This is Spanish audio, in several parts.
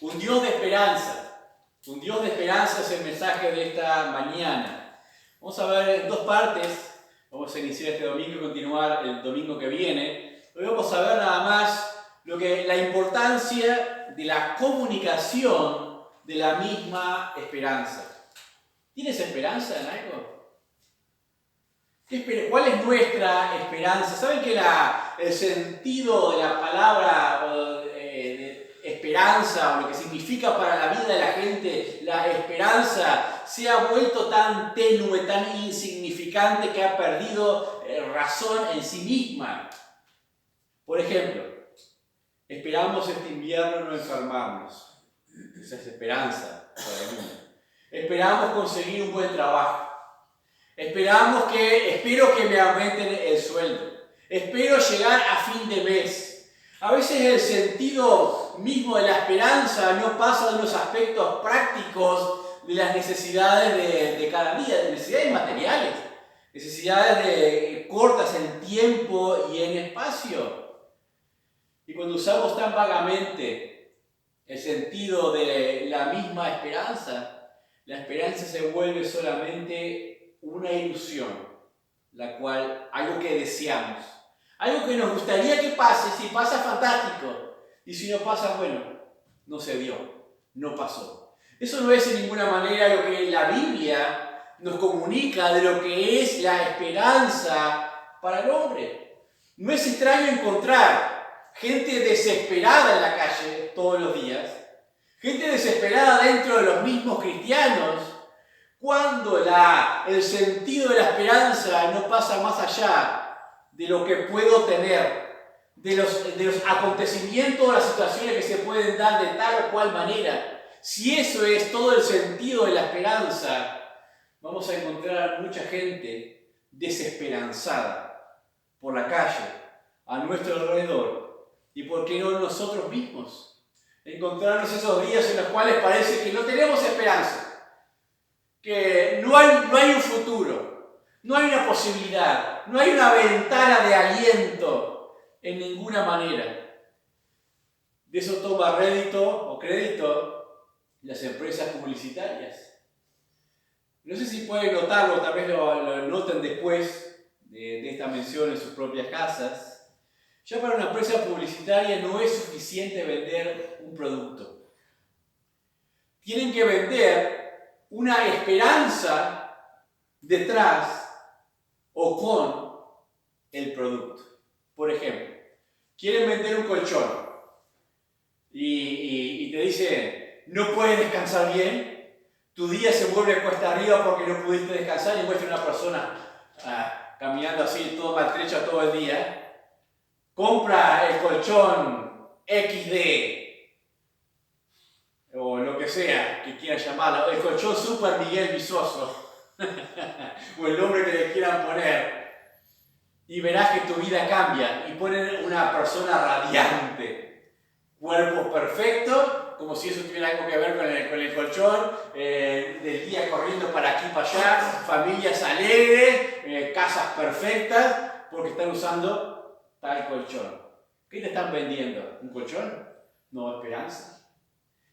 Un Dios de esperanza. Un Dios de esperanza es el mensaje de esta mañana. Vamos a ver dos partes. Vamos a iniciar este domingo y continuar el domingo que viene. Hoy vamos a ver nada más la importancia de la comunicación de la misma esperanza. ¿Tienes esperanza en algo? ¿Cuál es nuestra esperanza? ¿Saben que el sentido de la palabra de esperanza, o lo que significa para la vida de la gente, la esperanza, se ha vuelto tan tenue, tan insignificante que ha perdido razón en sí misma? Por ejemplo, esperamos este invierno no enfermarnos. Esa es esperanza para el mundo. Esperamos conseguir un buen trabajo. Espero que me aumenten el sueldo. Espero llegar a fin de mes. A veces el sentido mismo de la esperanza no pasa de los aspectos prácticos de las necesidades de cada día, de necesidades materiales, necesidades cortas en tiempo y en espacio. Y cuando usamos tan vagamente el sentido de la misma esperanza, la esperanza se vuelve solamente una ilusión, algo que deseamos, algo que nos gustaría que pase. Si pasa, fantástico, y si no pasa, bueno, no se dio, no pasó. Eso no es en ninguna manera lo que la Biblia nos comunica de lo que es la esperanza para el hombre. No es extraño encontrar gente desesperada en la calle todos los días, gente desesperada dentro de los mismos cristianos, cuando el sentido de la esperanza no pasa más allá de lo que puedo tener, de los acontecimientos o las situaciones que se pueden dar de tal o cual manera. Si eso es todo el sentido de la esperanza, vamos a encontrar mucha gente desesperanzada por la calle, a nuestro alrededor, y por qué no nosotros mismos. Encontrarnos esos días en los cuales parece que no tenemos esperanza, que no hay un futuro, no hay una posibilidad, no hay una ventana de aliento en ninguna manera. De eso toma rédito o crédito las empresas publicitarias. No sé si pueden notarlo, tal vez lo noten después de esta mención en sus propias casas. Ya para una empresa publicitaria no es suficiente vender un producto. Tienen que vender una esperanza detrás o con el producto. Por ejemplo, quieren vender un colchón y te dicen, no puedes descansar bien, tu día se vuelve cuesta arriba porque no pudiste descansar, y muestra una persona caminando así, todo maltrecha todo el día, compra el colchón XD, o lo que sea que quieran llamarlo, el colchón Super Miguel Visoso, o el nombre que le quieran poner, y verás que tu vida cambia, y ponen una persona radiante, cuerpo perfecto, como si eso tuviera algo que ver con el colchón, del día corriendo para aquí y para allá, familias alegres, casas perfectas, porque están usando tal colchón. ¿Qué te están vendiendo? ¿Un colchón? No, esperanza.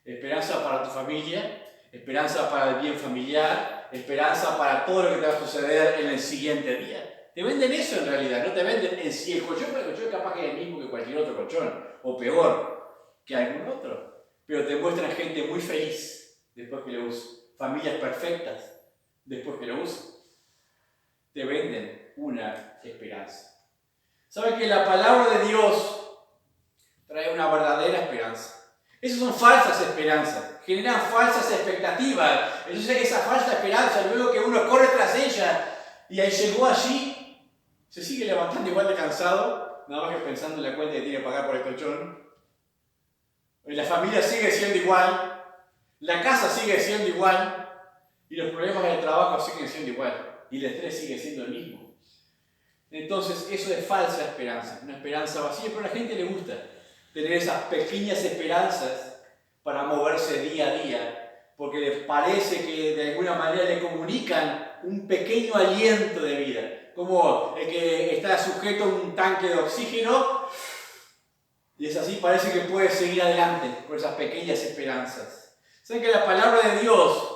Esperanza para tu familia, esperanza para el bien familiar, esperanza para todo lo que te va a suceder en el siguiente día. Te venden eso en realidad, no te venden en sí el colchón, pero el colchón capaz que es el mismo que cualquier otro colchón, o peor que algún otro. Pero te muestran gente muy feliz después que lo usa, familias perfectas después que lo usan. Te venden una esperanza. ¿Saben que la palabra de Dios trae una verdadera esperanza? Esas son falsas esperanzas, generan falsas expectativas. Entonces esa falsa esperanza, luego que uno corre tras ella y ahí llegó allí, se sigue levantando igual de cansado, nada más que pensando en la cuenta que tiene que pagar por el colchón. La familia sigue siendo igual, la casa sigue siendo igual, y los problemas del trabajo siguen siendo igual, y el estrés sigue siendo el mismo. Entonces eso es falsa esperanza, una esperanza vacía, pero a la gente le gusta tener esas pequeñas esperanzas para moverse día a día, porque les parece que de alguna manera le comunican un pequeño aliento de vida, como el que está sujeto a un tanque de oxígeno Y es así, parece que puedes seguir adelante por esas pequeñas esperanzas. Saben que la palabra de Dios,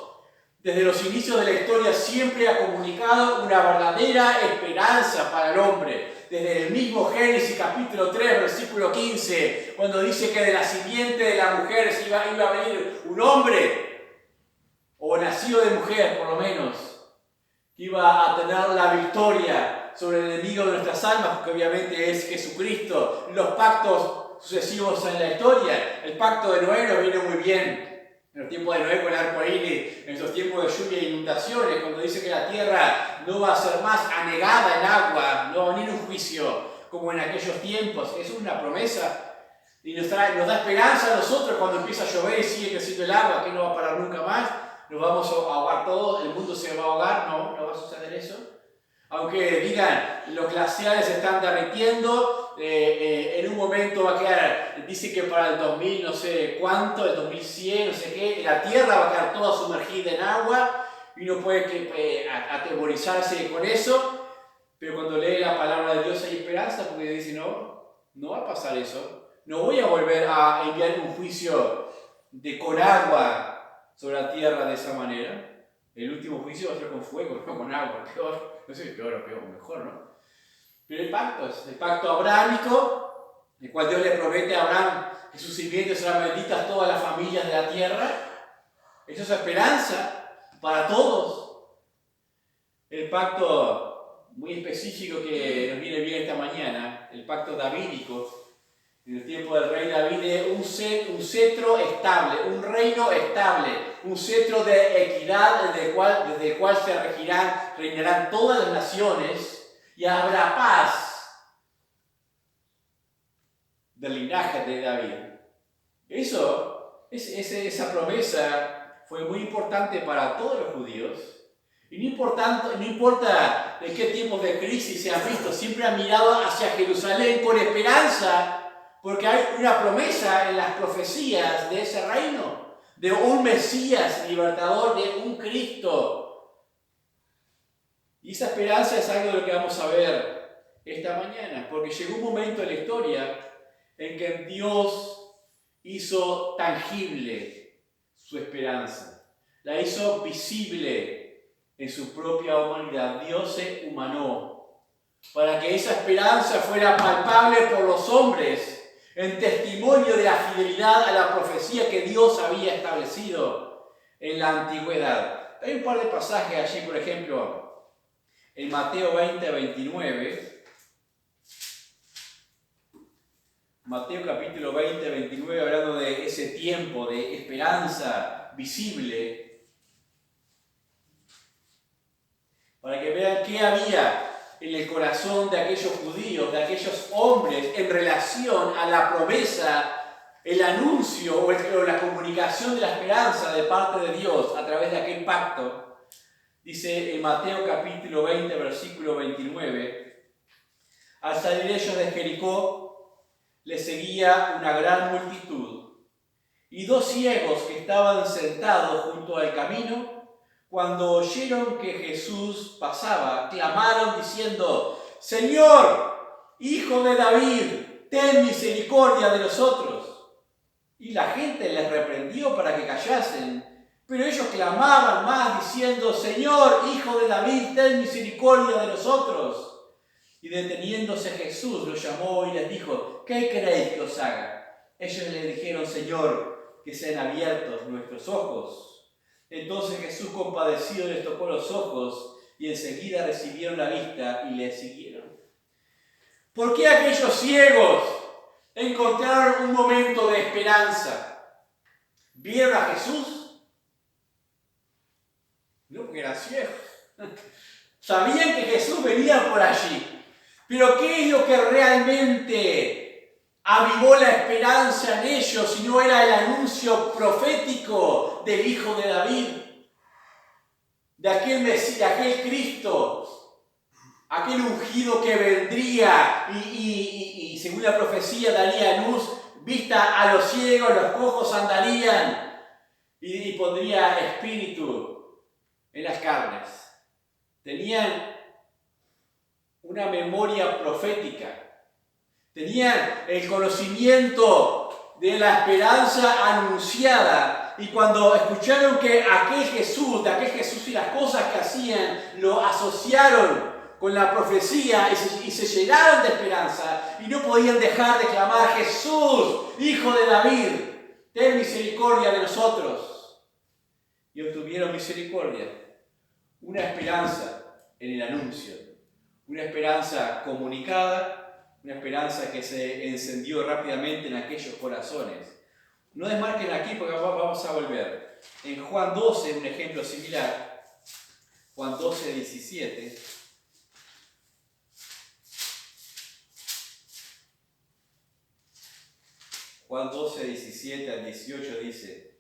desde los inicios de la historia, siempre ha comunicado una verdadera esperanza para el hombre. Desde el mismo Génesis capítulo 3, versículo 15, cuando dice que de la simiente de la mujer iba a venir un hombre, o nacido de mujer por lo menos, que iba a tener la victoria sobre el enemigo de nuestras almas, que obviamente es Jesucristo. Los pactos sucesivos en la historia, el pacto de Noé nos viene muy bien. En los tiempos de Noé con el arco iris, en esos tiempos de lluvia e inundaciones, cuando dice que la tierra no va a ser más anegada en agua, no va a venir un juicio como en aquellos tiempos. Eso es una promesa y nos da esperanza a nosotros cuando empieza a llover y sigue creciendo el agua, que no va a parar nunca más. Nos vamos a ahogar todos, el mundo se va a ahogar. No va a suceder eso. Aunque digan, los glaciares se están derritiendo, en un momento va a quedar, dice que para el 2000 no sé cuánto, el 2100, no sé qué, la Tierra va a quedar toda sumergida en agua y uno puede atemorizarse con eso, pero cuando lee la palabra de Dios hay esperanza porque dice, no va a pasar eso, no voy a volver a enviar un juicio con agua sobre la Tierra de esa manera. El último juicio va a ser con fuego, no con agua, peor. No sé si peor o peor, mejor, ¿no? Pero el pacto es el pacto abrahámico, el cual Dios le promete a Abraham que sus simientes serán benditas todas las familias de la tierra. Eso es esperanza para todos. El pacto muy específico que nos viene bien esta mañana, el pacto davídico, en el tiempo del rey David, es un cetro estable, un reino estable, un cetro de equidad desde el cual reinarán todas las naciones y habrá paz del linaje de David. Esa promesa fue muy importante para todos los judíos. Y no importa de qué tiempos de crisis se han visto, siempre han mirado hacia Jerusalén con esperanza. Porque hay una promesa en las profecías de ese reino, de un Mesías libertador, de un Cristo. Y esa esperanza es algo de lo que vamos a ver esta mañana, porque llegó un momento en la historia en que Dios hizo tangible su esperanza, la hizo visible en su propia humanidad. Dios se humanó para que esa esperanza fuera palpable por los hombres, en testimonio de la fidelidad a la profecía que Dios había establecido en la antigüedad. Hay un par de pasajes allí, por ejemplo, en Mateo 20-29. Mateo capítulo 20-29, hablando de ese tiempo de esperanza visible, para que vean qué había en el corazón de aquellos judíos, de aquellos hombres, en relación a la promesa, el anuncio o la comunicación de la esperanza de parte de Dios a través de aquel pacto. Dice en Mateo capítulo 20, versículo 29, al salir ellos de Jericó, les seguía una gran multitud, y dos ciegos que estaban sentados junto al camino, cuando oyeron que Jesús pasaba, clamaron diciendo: Señor, Hijo de David, ten misericordia de nosotros. Y la gente les reprendió para que callasen, pero ellos clamaban más diciendo: Señor, Hijo de David, ten misericordia de nosotros. Y deteniéndose Jesús los llamó y les dijo: ¿Qué queréis que os haga? Ellos le dijeron: Señor, que sean abiertos nuestros ojos. Entonces Jesús, compadecido, les tocó los ojos y enseguida recibieron la vista y le siguieron. ¿Por qué aquellos ciegos encontraron un momento de esperanza? ¿Vieron a Jesús? No, porque eran ciegos. Sabían que Jesús venía por allí. Pero ¿qué es lo que realmente avivó la esperanza en ellos si no era el anuncio profético del Hijo de David? De aquel Mesías, de aquel Cristo, aquel ungido que vendría y según la profecía daría luz, vista a los ciegos, los cojos andarían y pondría espíritu en las carnes. Tenían una memoria profética, Tenían el conocimiento de la esperanza anunciada. Y cuando escucharon que de aquel Jesús y las cosas que hacían, lo asociaron con la profecía y se llenaron de esperanza y no podían dejar de clamar: Jesús, Hijo de David, ten misericordia de nosotros. Y obtuvieron misericordia, una esperanza en el anuncio, una esperanza comunicada, una esperanza que se encendió rápidamente en aquellos corazones. No desmarquen aquí porque vamos a volver. En Juan 12, un ejemplo similar, Juan 12, 17. Juan 12, 17 al 18 dice: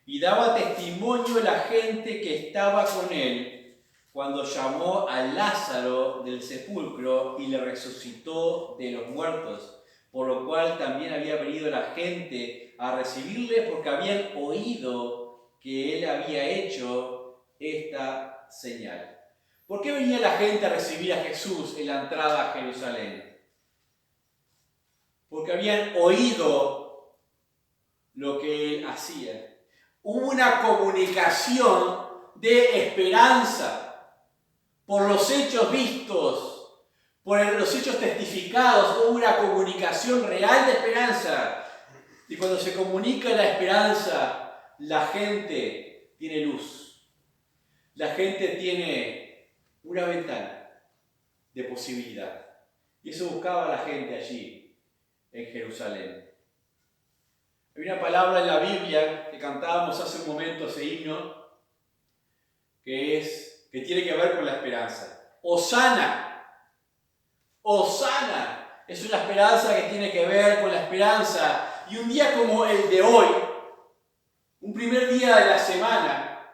y daba testimonio la gente que estaba con él cuando llamó a Lázaro del sepulcro y le resucitó de los muertos, por lo cual también había venido la gente a recibirle, porque habían oído que él había hecho esta señal. ¿Por qué venía la gente a recibir a Jesús en la entrada a Jerusalén? Porque habían oído lo que él hacía. Hubo una comunicación de esperanza por los hechos vistos, por los hechos testificados. Hubo una comunicación real de esperanza. Y cuando se comunica la esperanza, la gente tiene luz. La gente tiene una ventana de posibilidad. Y eso buscaba la gente allí en Jerusalén. Hay una palabra en la Biblia que cantábamos hace un momento, ese himno, que tiene que ver con la esperanza. Hosana. Hosana es una esperanza que tiene que ver con la esperanza. Y un día como el de hoy, un primer día de la semana,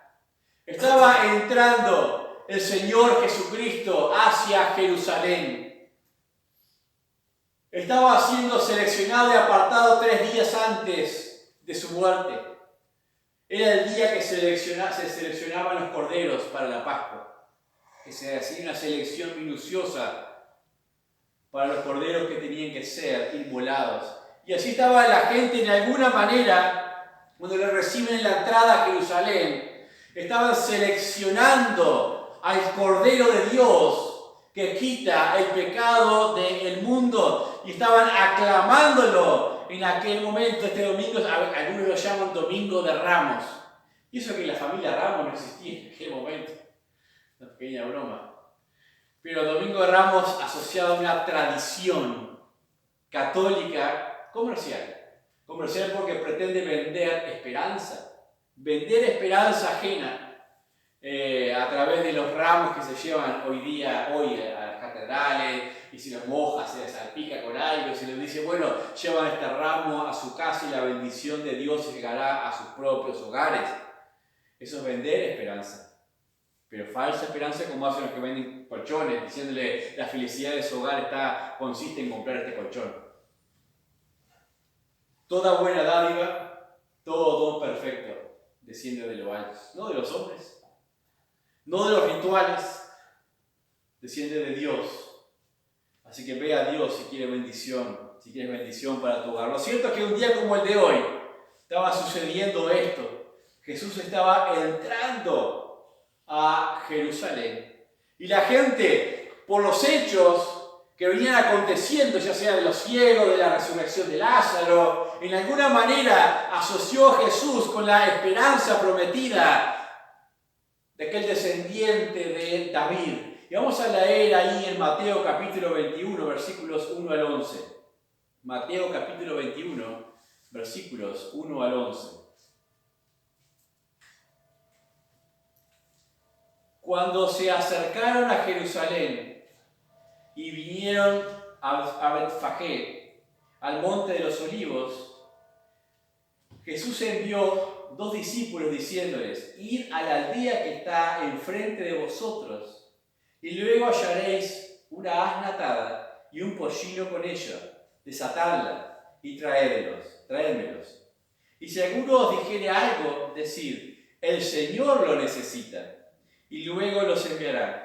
estaba entrando el Señor Jesucristo hacia Jerusalén. Estaba siendo seleccionado y apartado 3 días antes de su muerte. Era el día que se seleccionaban los corderos para la Pascua. Que se hacía una selección minuciosa para los corderos que tenían que ser inmolados. Y así estaba la gente en alguna manera, cuando le reciben en la entrada a Jerusalén, estaban seleccionando al Cordero de Dios que quita el pecado del mundo, y estaban aclamándolo en aquel momento. Este domingo, algunos lo llaman Domingo de Ramos. Y eso que la familia Ramos no existía en aquel momento. Una pequeña broma. Pero Domingo de Ramos asociado a una tradición católica comercial. Comercial porque pretende vender esperanza. Vender esperanza ajena. A través de los ramos que se llevan hoy a las catedrales, y si los moja se les salpica con algo, y se les dice, bueno, llevan este ramo a su casa y la bendición de Dios llegará a sus propios hogares. Eso es vender esperanza. Pero falsa esperanza, como hacen los que venden colchones, diciéndole la felicidad de su hogar consiste en comprar este colchón. Toda buena dádiva, todo don perfecto desciende de lo alto, no de los hombres. No de los rituales, desciende de Dios. Así que ve a Dios si quieres bendición para tu hogar. Lo cierto es que un día como el de hoy estaba sucediendo esto. Jesús estaba entrando a Jerusalén. Y la gente, por los hechos que venían aconteciendo, ya sea de los ciegos, de la resurrección de Lázaro, en alguna manera asoció a Jesús con la esperanza prometida de aquel descendiente de David. Y vamos a leer ahí en Mateo capítulo 21, versículos 1 al 11. Mateo capítulo 21, versículos 1 al 11. Cuando se acercaron a Jerusalén y vinieron a Betfagé, al monte de los olivos, Jesús envió 2 discípulos diciéndoles: id a la aldea que está enfrente de vosotros, y luego hallaréis una asna atada y un pollino con ella, desatadla y traédmelos. Y si alguno os dijere algo, decid: el Señor lo necesita, y luego los enviará.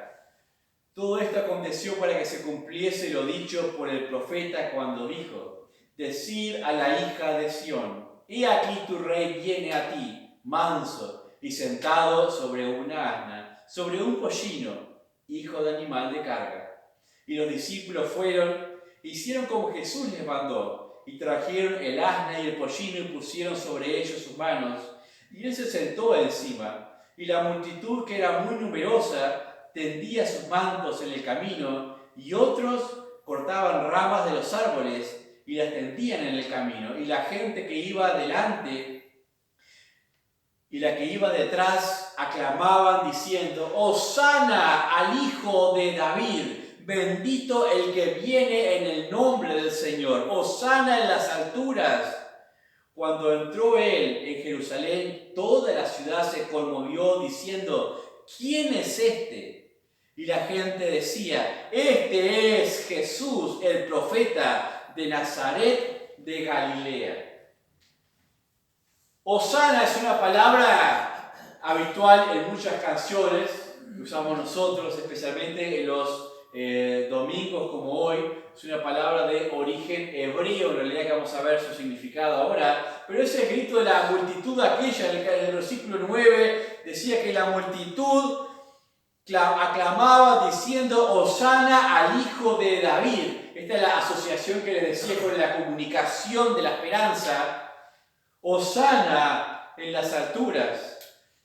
Todo esto aconteció para que se cumpliese lo dicho por el profeta cuando dijo: decid a la hija de Sión, he aquí tu rey viene a ti, manso y sentado sobre una asna, sobre un pollino, hijo de animal de carga. Y los discípulos fueron, hicieron como Jesús les mandó, y trajeron el asna y el pollino y pusieron sobre ellos sus manos, y él se sentó encima. Y la multitud, que era muy numerosa, tendía sus mantos en el camino, y otros cortaban ramas de los árboles y las tendían en el camino. Y la gente que iba delante y la que iba detrás aclamaban diciendo: Hosana al Hijo de David, bendito el que viene en el nombre del Señor, Hosana en las alturas. Cuando entró él en Jerusalén, toda la ciudad se conmovió diciendo: ¿quién es este? Y la gente decía: este es Jesús, el profeta de Nazaret de Galilea. Hosana es una palabra habitual en muchas canciones que usamos nosotros, especialmente en los domingos como hoy. Es una palabra de origen hebreo, en realidad, que vamos a ver su significado ahora. Pero ese grito de la multitud aquella, en el versículo 9, decía que la multitud aclamaba diciendo: Hosana al Hijo de David. Esta es la asociación que les decía con la comunicación de la esperanza. Hosana en las alturas.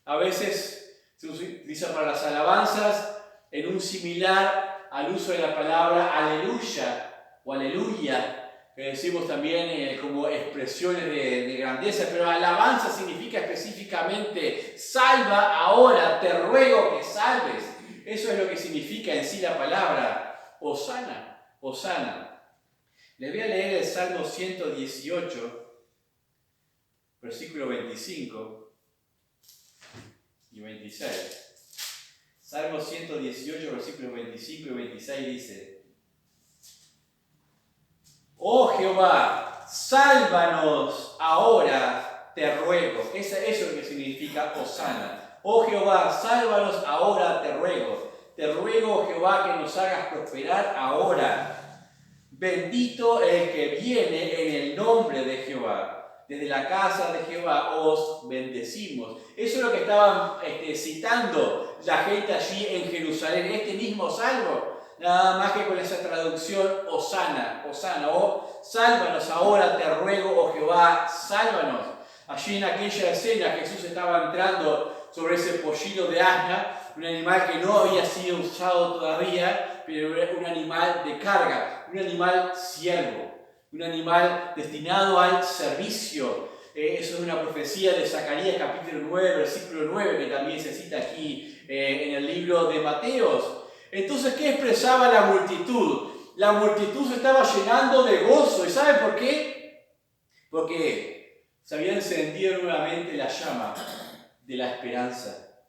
A veces se utiliza para las alabanzas en un similar al uso de la palabra aleluya o aleluya, que decimos también como expresiones de grandeza, pero alabanza significa específicamente: salva ahora, te ruego que salves. Eso es lo que significa en sí la palabra Hosana, Hosana. Les voy a leer el Salmo 118, versículo 25 y 26. Salmo 118, versículos 25 y 26 dice: Oh Jehová, sálvanos ahora, te ruego. Eso es lo que significa Hosana. Oh Jehová, sálvanos ahora, te ruego. Te ruego, Jehová, que nos hagas prosperar ahora. Bendito el que viene en el nombre de Jehová. Desde la casa de Jehová os bendecimos. Eso es lo que estaban citando la gente allí en Jerusalén. Este mismo salmo, nada más que con esa traducción Hosana, Hosana, oh, sálvanos ahora, te ruego, oh Jehová, sálvanos. Allí en aquella escena Jesús estaba entrando sobre ese pollino de asna, un animal que no había sido usado todavía, pero era un animal de carga, un animal siervo, un animal destinado al servicio. Eso es una profecía de Zacarías capítulo 9, versículo 9, que también se cita aquí en el libro de Mateos. Entonces, ¿qué expresaba la multitud? La multitud se estaba llenando de gozo. ¿Y saben por qué? Porque se había encendido nuevamente la llama de la esperanza,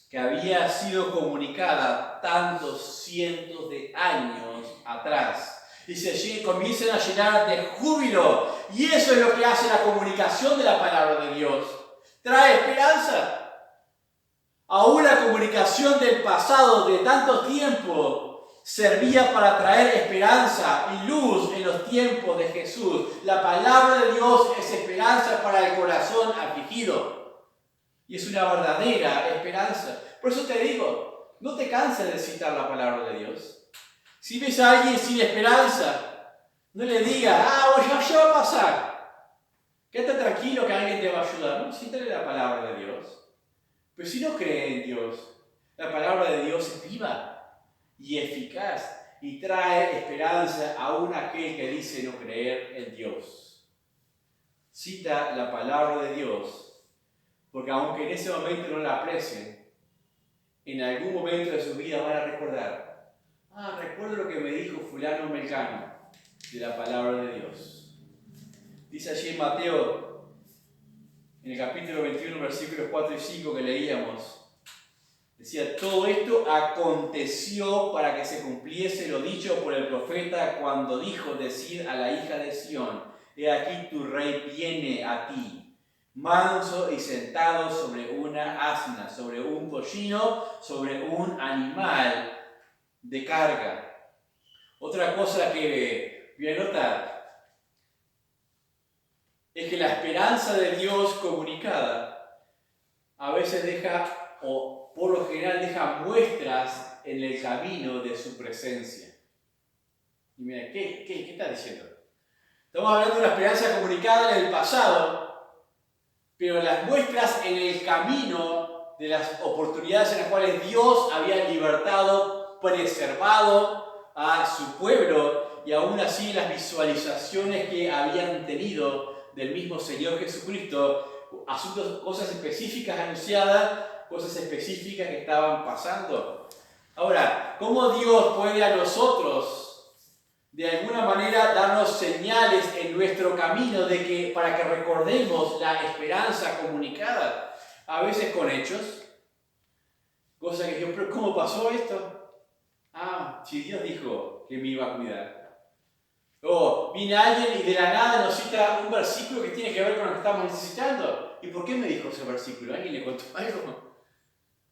que había sido comunicada tantos cientos de años atrás. Y se comienzan a llenar de júbilo. Y eso es lo que hace la comunicación de la palabra de Dios. Trae esperanza. Aún la comunicación del pasado de tanto tiempo servía para traer esperanza y luz en los tiempos de Jesús. La palabra de Dios es esperanza para el corazón afligido. Y es una verdadera esperanza. Por eso te digo, no te canses de citar la palabra de Dios. Si ves a alguien sin esperanza, no le digas: ya va a pasar. Quédate tranquilo que alguien te va a ayudar. No, cítale la palabra de Dios. Pero si no cree en Dios, la palabra de Dios es viva y eficaz y trae esperanza aún a aquel que dice no creer en Dios. Cita la palabra de Dios, porque aunque en ese momento no la aprecien, en algún momento de su vida van a recordar: recuerdo lo que me dijo fulano melcano de la palabra de Dios. Dice allí en Mateo, en el capítulo 21, versículos 4 y 5 que leíamos, decía: todo esto aconteció para que se cumpliese lo dicho por el profeta cuando dijo: decid a la hija de Sión, he aquí tu rey viene a ti, manso y sentado sobre una asna, sobre un pollino, sobre un animal de carga. Otra cosa que voy a notar es que la esperanza de Dios comunicada a veces deja, o por lo general deja muestras en el camino de su presencia. Y mira, ¿qué está diciendo? Estamos hablando de una esperanza comunicada en el pasado, pero las muestras en el camino de las oportunidades en las cuales Dios había libertado, preservado a su pueblo, y aún así las visualizaciones que habían tenido del mismo Señor Jesucristo, asuntos, cosas específicas anunciadas, cosas específicas que estaban pasando. Ahora, ¿cómo Dios puede a nosotros de alguna manera darnos señales en nuestro camino para que recordemos la esperanza comunicada? A veces con hechos, cosas que yo, pero ¿cómo pasó esto? Ah, si Dios dijo que me iba a cuidar. O viene alguien y de la nada nos cita un versículo que tiene que ver con lo que estamos necesitando. ¿Y por qué me dijo ese versículo? ¿Alguien le contó algo?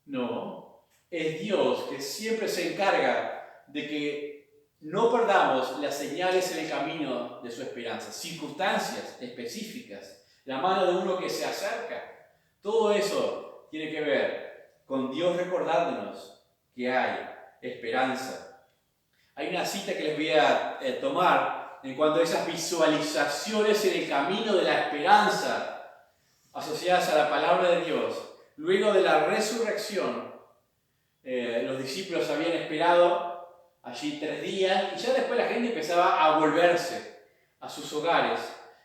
No, es Dios que siempre se encarga de que no perdamos las señales en el camino de su esperanza, circunstancias específicas, la mano de uno que se acerca. Todo eso tiene que ver con Dios recordándonos que hay esperanza. Hay una cita que les voy a tomar en cuanto a esas visualizaciones en el camino de la esperanza asociadas a la palabra de Dios. Luego de la resurrección, los discípulos habían esperado allí 3 días y ya después la gente empezaba a volverse a sus hogares.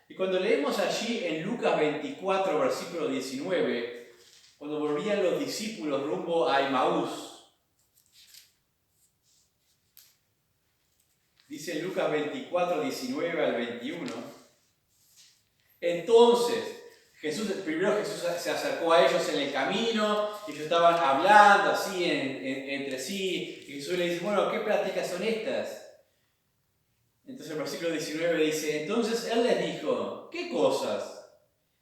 Y cuando leemos allí en Lucas 24, versículo 19, cuando volvían los discípulos rumbo a Emaús, dice Lucas 24, 19 al 21, entonces primero Jesús se acercó a ellos en el camino, y ellos estaban hablando así entre sí, y Jesús le dice, bueno, ¿qué pláticas son estas? Entonces el versículo 19 dice, entonces Él les dijo, ¿qué cosas?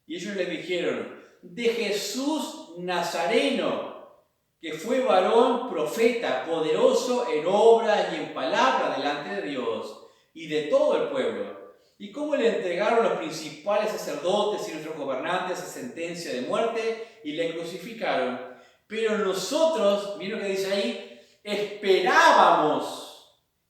Y ellos le dijeron, de Jesús Nazareno, que fue varón, profeta, poderoso en obra y en palabra delante de Dios y de todo el pueblo. Y cómo le entregaron los principales sacerdotes y nuestros gobernantes a sentencia de muerte y le crucificaron. Pero nosotros, miren lo que dice ahí, esperábamos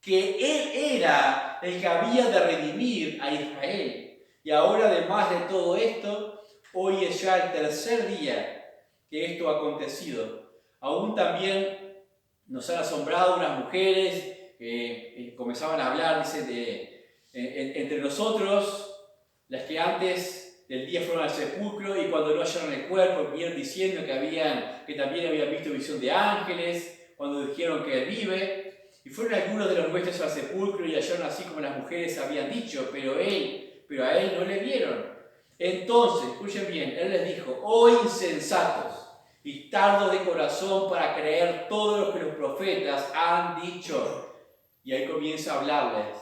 que Él era el que había de redimir a Israel. Y ahora, además de todo esto, hoy es ya el 3er día que esto ha acontecido. Aún también nos han asombrado unas mujeres que comenzaban a hablar, dice, entre nosotros, las que antes del día fueron al sepulcro y cuando no hallaron el cuerpo, vinieron diciendo que también habían visto visión de ángeles, cuando dijeron que Él vive. Y fueron algunos de los huéspedes al sepulcro y hallaron así como las mujeres habían dicho, pero a Él no le vieron. Entonces, escuchen bien, Él les dijo, oh insensatos y tardos de corazón para creer todo lo que los profetas han dicho. Y ahí comienza a hablarles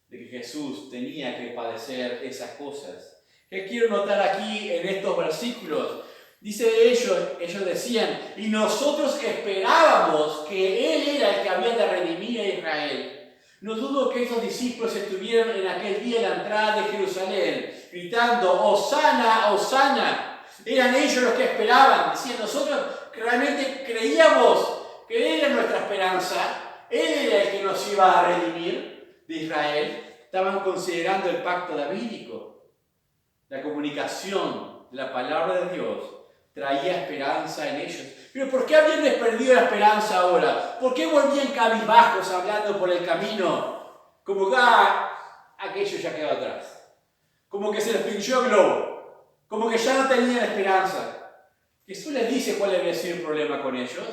de que Jesús tenía que padecer esas cosas. ¿Qué quiero notar aquí en estos versículos? Dice ellos decían, y nosotros esperábamos que Él era el que había de redimir a Israel. No dudo que esos discípulos estuvieron en aquel día en la entrada de Jerusalén, gritando, Hosana, Hosana. Eran ellos los que esperaban, decían, nosotros realmente creíamos que Él era nuestra esperanza, Él era el que nos iba a redimir de Israel. Estaban considerando el pacto davídico. La comunicación de la palabra de Dios traía esperanza en ellos. Pero ¿por qué habían perdido la esperanza ahora? ¿Por qué volvían cabizbajos hablando por el camino? Como que aquello ya quedó atrás. Como que se les pinchó el globo. Como que ya no tenían esperanza. Jesús les dice cuál debe ser el problema con ellos.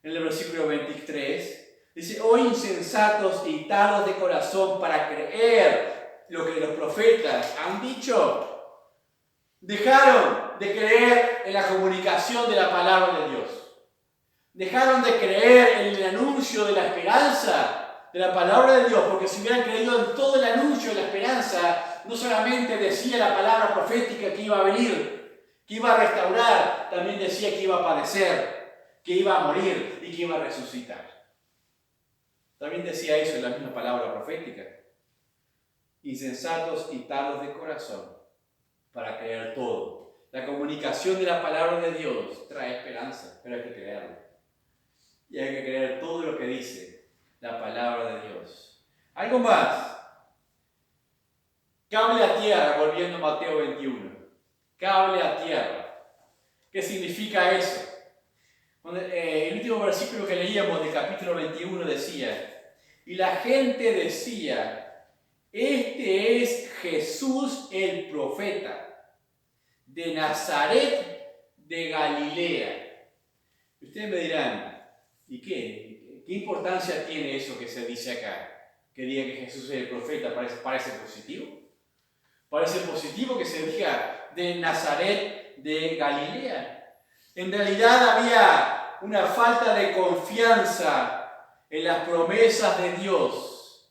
En el versículo 23 dice, oh insensatos y tardos de corazón para creer lo que los profetas han dicho. Dejaron de creer en la comunicación de la palabra de Dios. Dejaron de creer en el anuncio de la esperanza de la palabra de Dios, porque si hubieran creído en todo el anuncio de la esperanza, no solamente decía la palabra profética que iba a venir, que iba a restaurar, también decía que iba a padecer, que iba a morir y que iba a resucitar. También decía eso en la misma palabra profética. Insensatos y tardos de corazón para creer todo. La comunicación de la palabra de Dios trae esperanza, pero hay que creerlo. Y hay que creer todo lo que dice la palabra de Dios. Algo más. Cable a tierra, volviendo a Mateo 21. Cable a tierra. ¿Qué significa eso? El último versículo que leíamos del capítulo 21 decía, y la gente decía, este es Jesús el profeta, de Nazaret de Galilea. Ustedes me dirán, ¿y qué? ¿Qué importancia tiene eso que se dice acá? Que diga que Jesús es el profeta, ¿parece positivo? ¿Parece positivo que se diga de Nazaret de Galilea? En realidad había una falta de confianza en las promesas de Dios,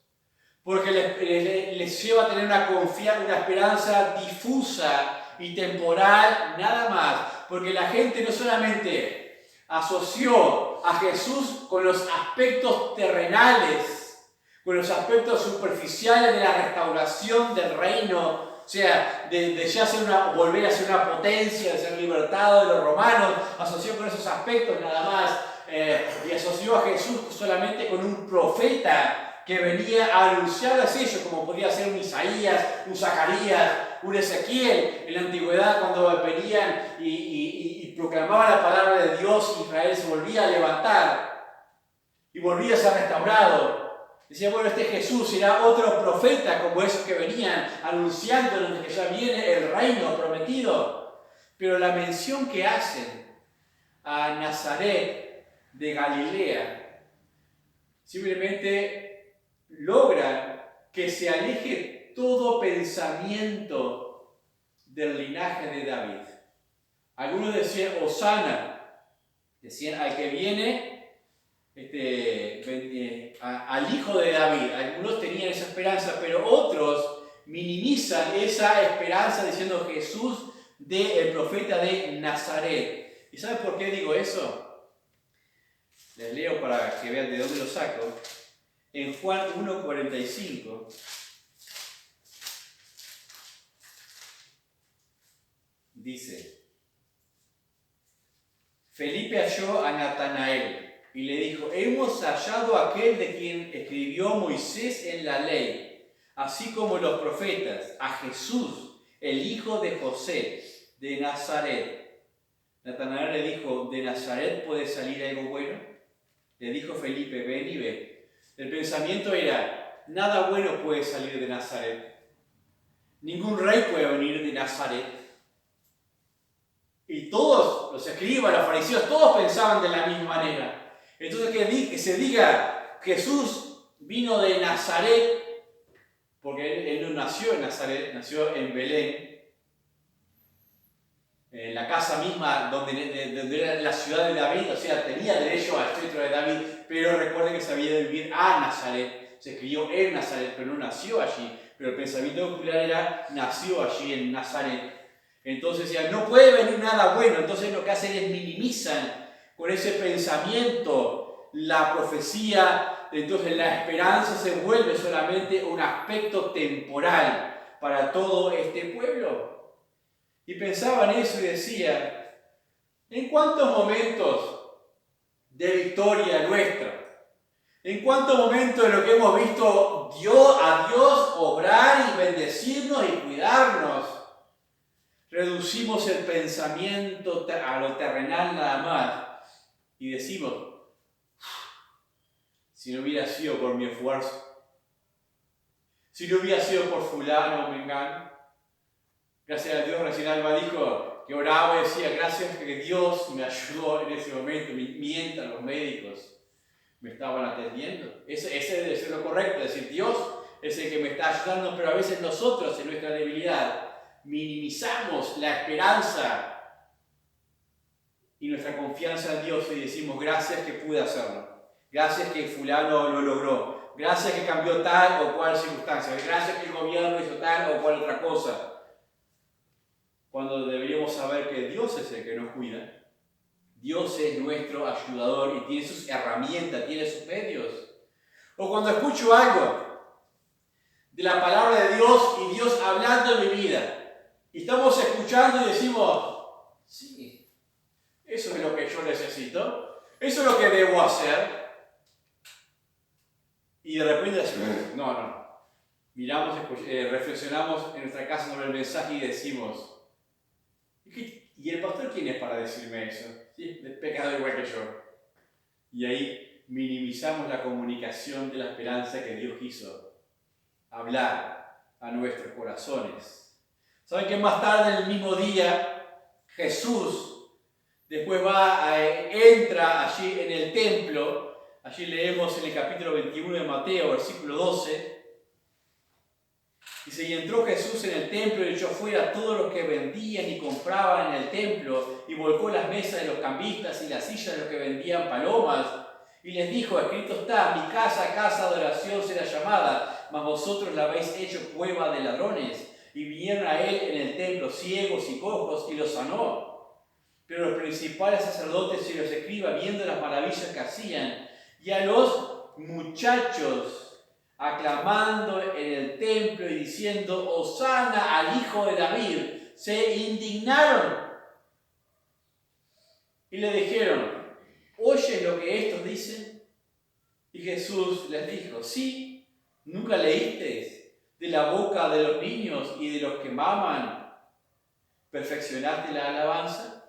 porque les lleva a tener una esperanza difusa y temporal, nada más, porque la gente no solamente asoció a Jesús con los aspectos terrenales, con los aspectos superficiales de la restauración del reino, o sea, de ya volver a ser una potencia, de ser libertado de los romanos, asoció con esos aspectos nada más, y asoció a Jesús solamente con un profeta que venía a anunciarles ellos, como podía ser un Isaías, un Zacarías, un Ezequiel en la antigüedad, cuando venían y proclamaban la palabra de Dios, Israel se volvía a levantar y volvía a ser restaurado. Decía, bueno, este Jesús será otro profeta como esos que venían anunciándonos que ya viene el reino prometido. Pero la mención que hacen a Nazaret de Galilea simplemente logra que se aleje todo pensamiento del linaje de David. Algunos decían Hosana, decían al que viene al hijo de David. Algunos tenían esa esperanza, pero otros minimizan esa esperanza diciendo Jesús el profeta de Nazaret. ¿Y saben por qué digo eso? Les leo para que vean de dónde lo saco. En Juan 1:45 dice, Felipe halló a Natanael y le dijo, hemos hallado a aquel de quien escribió Moisés en la ley, así como los profetas, a Jesús, el hijo de José, de Nazaret. Natanael le dijo, ¿de Nazaret puede salir algo bueno? Le dijo Felipe, ven y ve. El pensamiento era, nada bueno puede salir de Nazaret. Ningún rey puede venir de Nazaret. Y todos, los escribas, los fariseos, todos pensaban de la misma manera. Entonces que se diga, Jesús vino de Nazaret, porque él no nació en Nazaret, nació en Belén, en la casa misma donde era la ciudad de David, o sea, tenía derecho al cetro de David, pero recuerden que sabía de vivir a Nazaret, se crió en Nazaret, pero no nació allí, pero el pensamiento popular era, nació allí en Nazaret. Entonces ya no puede venir nada bueno, entonces lo que hacen es minimizan con ese pensamiento la profecía, entonces la esperanza se vuelve solamente un aspecto temporal para todo este pueblo. Y pensaba en eso y decía, ¿en cuántos momentos de victoria nuestra? ¿En cuántos momentos de lo que hemos visto a Dios obrar y bendecirnos y cuidarnos? Reducimos el pensamiento a lo terrenal nada más y decimos, si no hubiera sido por mi esfuerzo, si no hubiera sido por fulano o mengano, gracias a Dios, recién Alba dijo que oraba y decía, gracias que Dios me ayudó en ese momento, mientras los médicos me estaban atendiendo. Ese debe ser lo correcto, decir, Dios es el que me está ayudando, pero a veces nosotros, en nuestra debilidad, minimizamos la esperanza y nuestra confianza en Dios y decimos, gracias que pude hacerlo, gracias que fulano lo logró, gracias que cambió tal o cual circunstancia, gracias que el gobierno hizo tal o cual otra cosa. Cuando deberíamos saber que Dios es el que nos cuida, Dios es nuestro ayudador y tiene sus herramientas, tiene sus medios. O cuando escucho algo de la palabra de Dios y Dios hablando en mi vida, y estamos escuchando y decimos, sí, eso es lo que yo necesito, eso es lo que debo hacer. Y de repente decimos, no. Miramos, reflexionamos en nuestra casa sobre el mensaje y decimos, ¿y el pastor quién es para decirme eso? ¿Sí? Es pecado igual que yo. Y ahí minimizamos la comunicación de la esperanza que Dios quiso hablar a nuestros corazones. ¿Saben que más tarde en el mismo día Jesús después entra allí en el templo? Allí leemos en el capítulo 21 de Mateo, versículo 12. Dice, y entró Jesús en el templo y echó fuera a todos los que vendían y compraban en el templo y volcó las mesas de los cambistas y las sillas de los que vendían palomas. Y les dijo, escrito está, mi casa, casa de oración será llamada, mas vosotros la habéis hecho cueva de ladrones. Y vinieron a él en el templo ciegos y cojos y los sanó. Pero los principales sacerdotes y los escribas, viendo las maravillas que hacían, y a los muchachos aclamando en el templo y diciendo, Hosana al Hijo de David, se indignaron y le dijeron, ¿oyes lo que estos dicen? Y Jesús les dijo, sí, ¿nunca leíste de la boca de los niños y de los que maman, perfeccionaste la alabanza?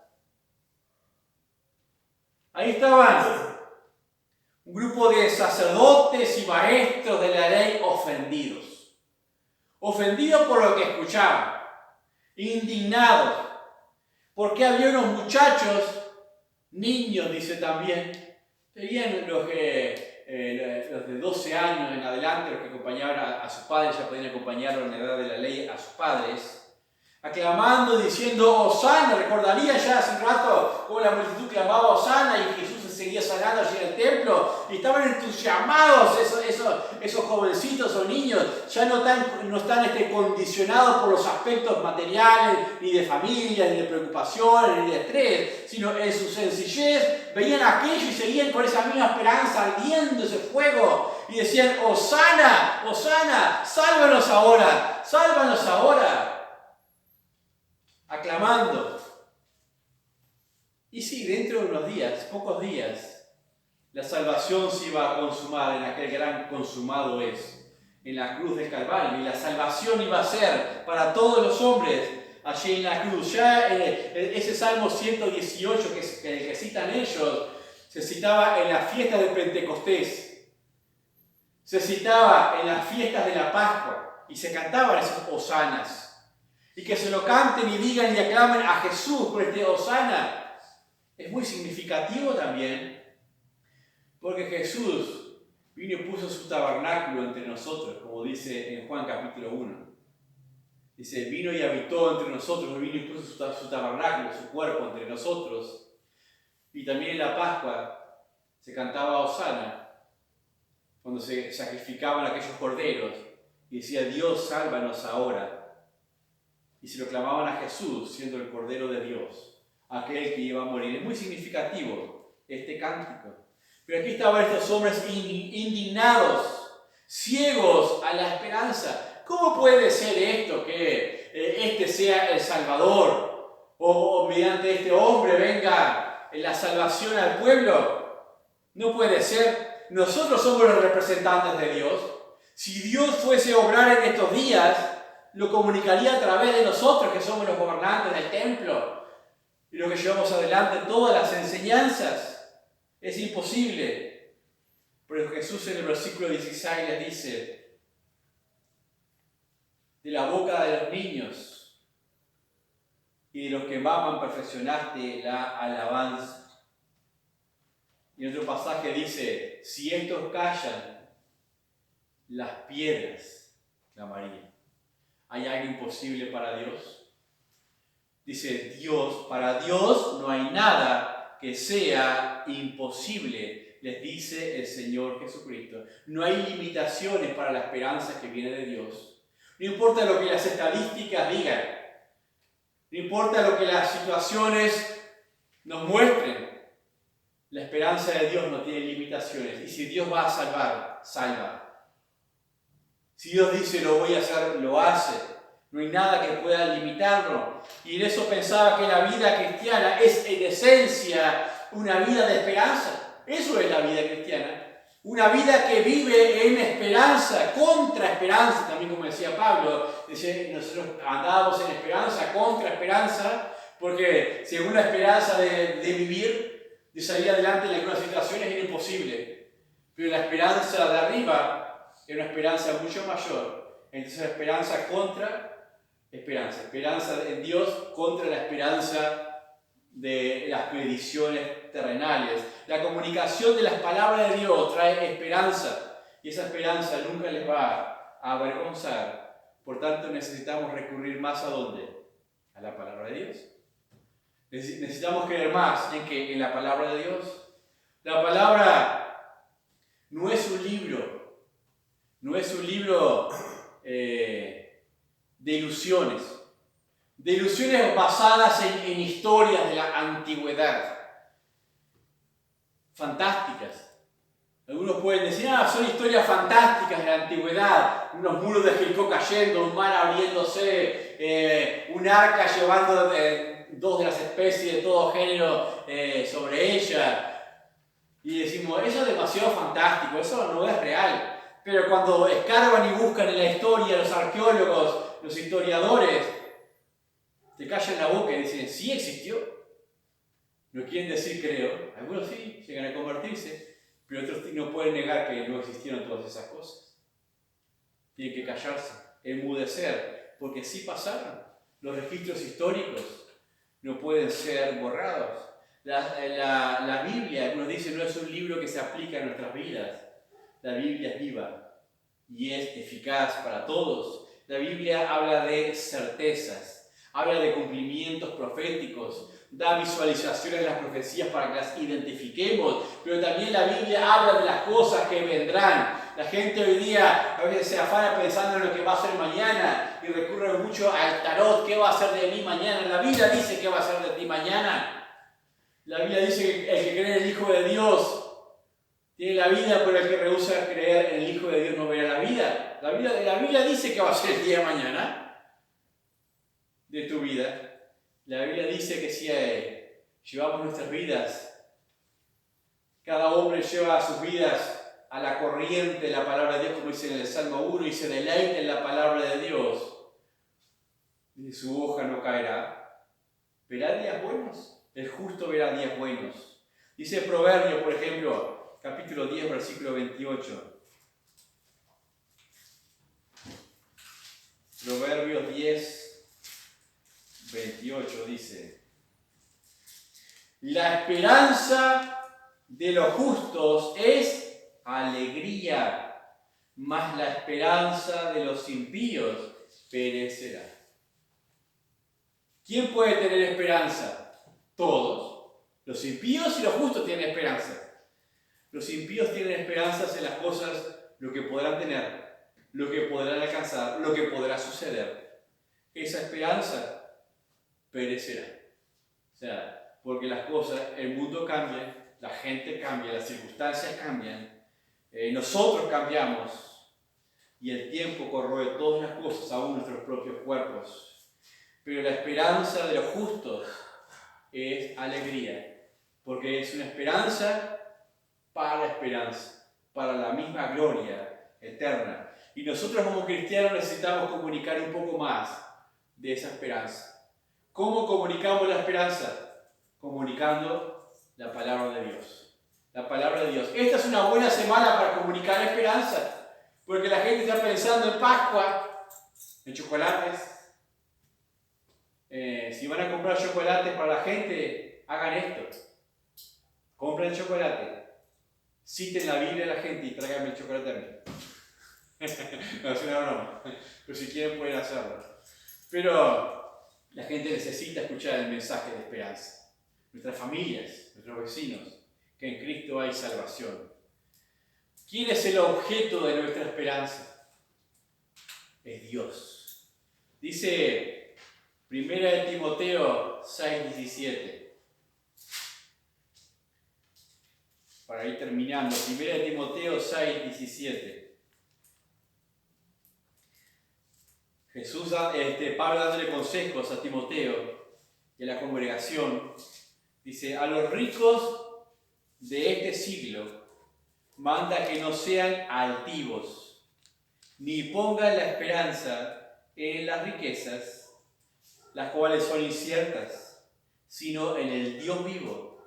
Ahí estaban un grupo de sacerdotes y maestros de la ley ofendidos. Ofendidos por lo que escuchaban. Indignados. Porque había unos muchachos, niños dice también, tenían los de 12 años en adelante, los que acompañaban a sus padres, ya podían acompañarlo en la edad de la ley a sus padres, aclamando, diciendo Hosana. Recordaría ya hace un rato cómo la multitud clamaba Hosana y Jesús se seguía sanando allí en el templo y estaban entusiasmados esos jovencitos o niños, ya no están condicionados por los aspectos materiales, ni de familia, ni de preocupaciones, ni de estrés, sino en su sencillez veían aquello y seguían con esa misma esperanza ardiendo ese fuego y decían Hosana, Hosana, sálvanos ahora, sálvanos ahora. Aclamando. Y sí, dentro de unos días, pocos días, la salvación se iba a consumar en aquel gran consumado es, en la cruz del Calvario. Y la salvación iba a ser para todos los hombres allí en la cruz. Ya ese Salmo 118 que citan ellos, se citaba en las fiestas de Pentecostés, se citaba en las fiestas de la Pascua y se cantaban esas hosanas. Y que se lo canten y digan y aclamen a Jesús por este Hosana. Es muy significativo también, porque Jesús vino y puso su tabernáculo entre nosotros, como dice en Juan capítulo 1. Dice, vino y habitó entre nosotros, vino y puso su tabernáculo, su cuerpo entre nosotros. Y también en la Pascua se cantaba Hosana, cuando se sacrificaban aquellos corderos, y decía, Dios, sálvanos ahora. Y se lo clamaban a Jesús, siendo el Cordero de Dios, aquel que iba a morir. Es muy significativo este cántico. Pero aquí estaban estos hombres indignados, ciegos a la esperanza. ¿Cómo puede ser esto que este sea el Salvador? O mediante este hombre venga la salvación al pueblo. No puede ser. Nosotros somos los representantes de Dios. Si Dios fuese a obrar en estos días, lo comunicaría a través de nosotros, que somos los gobernantes del templo y los que llevamos adelante todas las enseñanzas. Es imposible. Pero Jesús en el versículo 16 les dice, de la boca de los niños y de los que maman perfeccionaste la alabanza. Y en otro pasaje dice, si estos callan, las piedras clamarían. ¿Hay algo imposible para Dios? Dice Dios, para Dios no hay nada que sea imposible, les dice el Señor Jesucristo. No hay limitaciones para la esperanza que viene de Dios. No importa lo que las estadísticas digan, no importa lo que las situaciones nos muestren, La esperanza de Dios no tiene limitaciones. Y si Dios va a salvar, salva. Si Dios dice lo voy a hacer, lo hace. No hay nada que pueda limitarlo. Y en eso pensaba que la vida cristiana es en esencia una vida de esperanza. Eso es la vida cristiana. Una vida que vive en esperanza, contra esperanza, también como decía Pablo. Dice, nosotros andábamos en esperanza, contra esperanza, porque según la esperanza de vivir, de salir adelante en algunas situaciones era imposible. Pero la esperanza de arriba era una esperanza mucho mayor. Entonces la esperanza contra esperanza. Esperanza en Dios contra la esperanza de las bendiciones terrenales. La comunicación de las palabras de Dios trae esperanza. Y esa esperanza nunca les va a avergonzar. Por tanto, necesitamos recurrir más ¿a dónde? A la palabra de Dios. Necesitamos creer más en que en la palabra de Dios. La palabra no es un libro. No es un libro de ilusiones. De ilusiones basadas en historias de la antigüedad. Fantásticas. Algunos pueden decir, son historias fantásticas de la antigüedad. Unos muros de Jericó cayendo, un mar abriéndose, un arca llevando dos de las especies de todo género sobre ella. Y decimos, eso es demasiado fantástico, eso no es real. Pero cuando escarban y buscan en la historia, los arqueólogos, los historiadores, te callan la boca y dicen, sí existió. No quieren decir creo. Algunos sí, llegan a convertirse, pero otros no pueden negar que no existieron todas esas cosas. Tienen que callarse, enmudecer, porque sí pasaron. Los registros históricos no pueden ser borrados. La Biblia, algunos dicen, no es un libro que se aplica a nuestras vidas. La Biblia es viva y es eficaz para todos. La Biblia habla de certezas, habla de cumplimientos proféticos, da visualizaciones de las profecías para que las identifiquemos, pero también la Biblia habla de las cosas que vendrán. La gente hoy día a veces se afana pensando en lo que va a ser mañana y recurre mucho al tarot, ¿qué va a ser de mí mañana? La Biblia dice qué va a ser de ti mañana. La Biblia dice que el que cree en el Hijo de Dios tiene la vida, pero el que rehúsa creer en el Hijo de Dios no verá la vida. La Biblia dice que va a ser el día de mañana de tu vida. La Biblia dice que si llevamos nuestras vidas, cada hombre lleva sus vidas a la corriente de la palabra de Dios, como dice en el Salmo 1, y se deleita en la palabra de Dios, y su hoja no caerá. Verá días buenos, el justo verá días buenos. Dice Proverbios, por ejemplo, capítulo 10, versículo 28. Proverbios 10, 28 dice: la esperanza de los justos es alegría, mas la esperanza de los impíos perecerá. ¿Quién puede tener esperanza? Todos. Los impíos y los justos tienen esperanza. Los impíos tienen esperanzas en las cosas, lo que podrán tener, lo que podrán alcanzar, lo que podrá suceder. Esa esperanza perecerá. O sea, porque las cosas, el mundo cambia, la gente cambia, las circunstancias cambian, nosotros cambiamos y el tiempo corroe todas las cosas, aún nuestros propios cuerpos. Pero la esperanza de los justos es alegría, porque es una esperanza para la misma gloria eterna. Y nosotros como cristianos necesitamos comunicar un poco más de esa esperanza. ¿Cómo comunicamos la esperanza? Comunicando la palabra de Dios. La palabra de Dios. Esta es una buena semana para comunicar esperanza, porque la gente está pensando en Pascua, en chocolates. Si van a comprar chocolates para la gente, hagan esto. Compren chocolate. Citen la Biblia a la gente y tráiganme el chocolate a mí. No, es una broma. Pero si quieren pueden hacerlo. Pero la gente necesita escuchar el mensaje de esperanza. Nuestras familias, nuestros vecinos, que en Cristo hay salvación. ¿Quién es el objeto de nuestra esperanza? Es Dios. Dice 1 Timoteo 6:17. para ir terminando. 1 Timoteo 6, 17. Pablo dándole consejos a Timoteo y a la congregación, dice: a los ricos de este siglo manda que no sean altivos, ni pongan la esperanza en las riquezas, las cuales son inciertas, sino en el Dios vivo,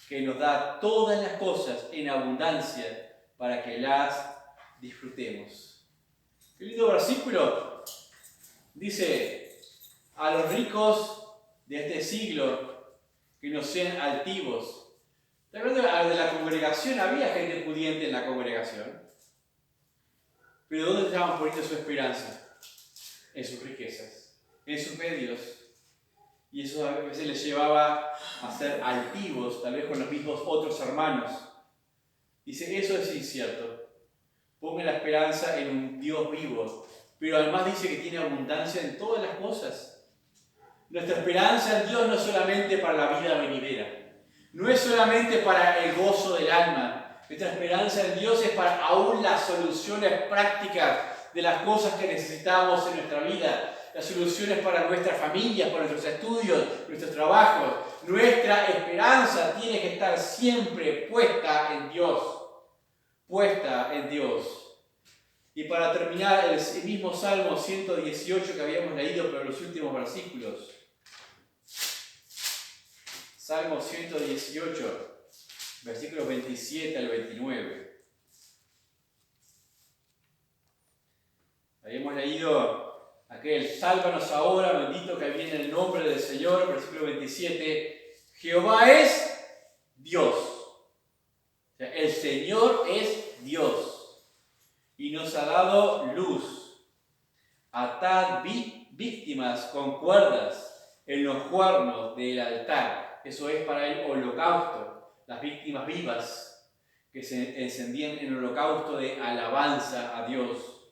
que nos da todas las cosas en abundancia para que las disfrutemos. Qué lindo versículo. Dice: a los ricos de este siglo que no sean altivos. ¿Te acuerdas de la congregación? Había gente pudiente en la congregación. Pero ¿dónde estaban poniendo su esperanza? En sus riquezas, en sus medios. Y eso a veces les llevaba a ser altivos, tal vez con los mismos otros hermanos. Dice: eso es incierto. Pongan la esperanza en un Dios vivo. Pero además dice que tiene abundancia en todas las cosas. Nuestra esperanza en Dios no es solamente para la vida venidera. No es solamente para el gozo del alma. Nuestra esperanza en Dios es para aún las soluciones prácticas de las cosas que necesitamos en nuestra vida. Las soluciones para nuestras familias, para nuestros estudios, nuestros trabajos. Nuestra esperanza tiene que estar siempre puesta en Dios. Puesta en Dios. Y para terminar, el mismo Salmo 118 que habíamos leído, pero los últimos versículos. Salmo 118, versículos 27 al 29. Habíamos leído aquel: sálvanos ahora, bendito que viene en el nombre del Señor, versículo 27. Jehová es Dios. O sea, el Señor es Dios. Y nos ha dado luz. Atad víctimas con cuerdas en los cuernos del altar. Eso es para el holocausto, las víctimas vivas que se encendían en el holocausto de alabanza a Dios.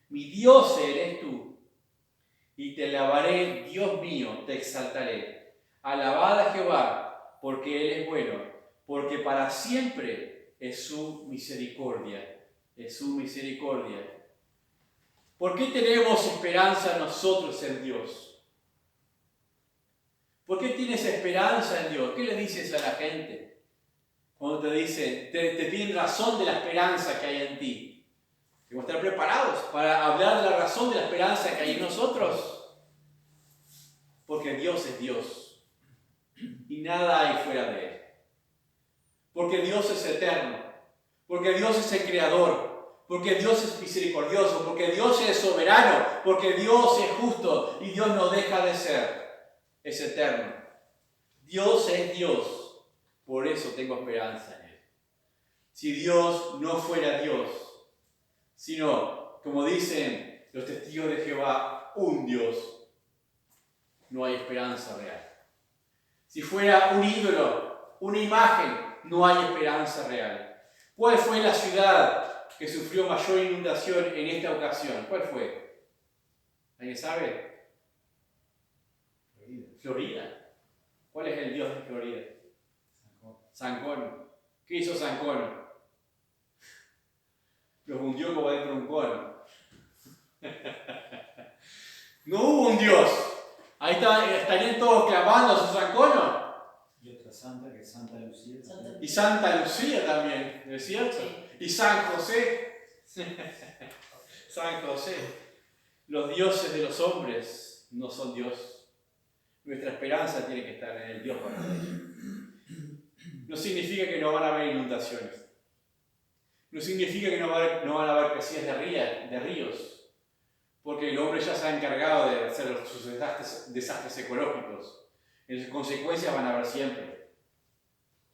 Mi Dios eres tú, y te alabaré, Dios mío, te exaltaré. Alabad a Jehová, porque Él es bueno, porque para siempre es su misericordia. Es su misericordia. ¿Por qué tenemos esperanza nosotros en Dios? ¿Por qué tienes esperanza en Dios? ¿Qué le dices a la gente cuando te dicen, te piden razón de la esperanza que hay en ti? Debemos estar preparados para hablar de la razón de la esperanza que hay en nosotros. Porque Dios es Dios y nada hay fuera de Él. Porque Dios es eterno. Porque Dios es el creador. Porque Dios es misericordioso, porque Dios es soberano, porque Dios es justo y Dios no deja de ser, es eterno. Dios es Dios, por eso tengo esperanza en Él. Si Dios no fuera Dios, sino, como dicen los testigos de Jehová, un Dios, no hay esperanza real. Si fuera un ídolo, una imagen, no hay esperanza real. ¿Cuál fue la ciudad que sufrió mayor inundación en esta ocasión? ¿Cuál fue? ¿Alguien sabe? Florida. ¿Cuál es el dios de Florida? San ¿Qué hizo San Cono? Los hundió como dentro de un cono. No hubo un dios. Ahí estarían todos clamando a su San Cono. Y otra santa que es Santa Lucía. Y Santa Lucía también, ¿no es cierto? Sí. Y San José. San José. Los dioses de los hombres no son Dios. Nuestra esperanza tiene que estar en el Dios verdadero. No significa que no van a haber inundaciones. No significa que no van a haber crecidas de ríos. Porque el hombre ya se ha encargado de hacer sus desastres ecológicos. En consecuencias van a haber siempre.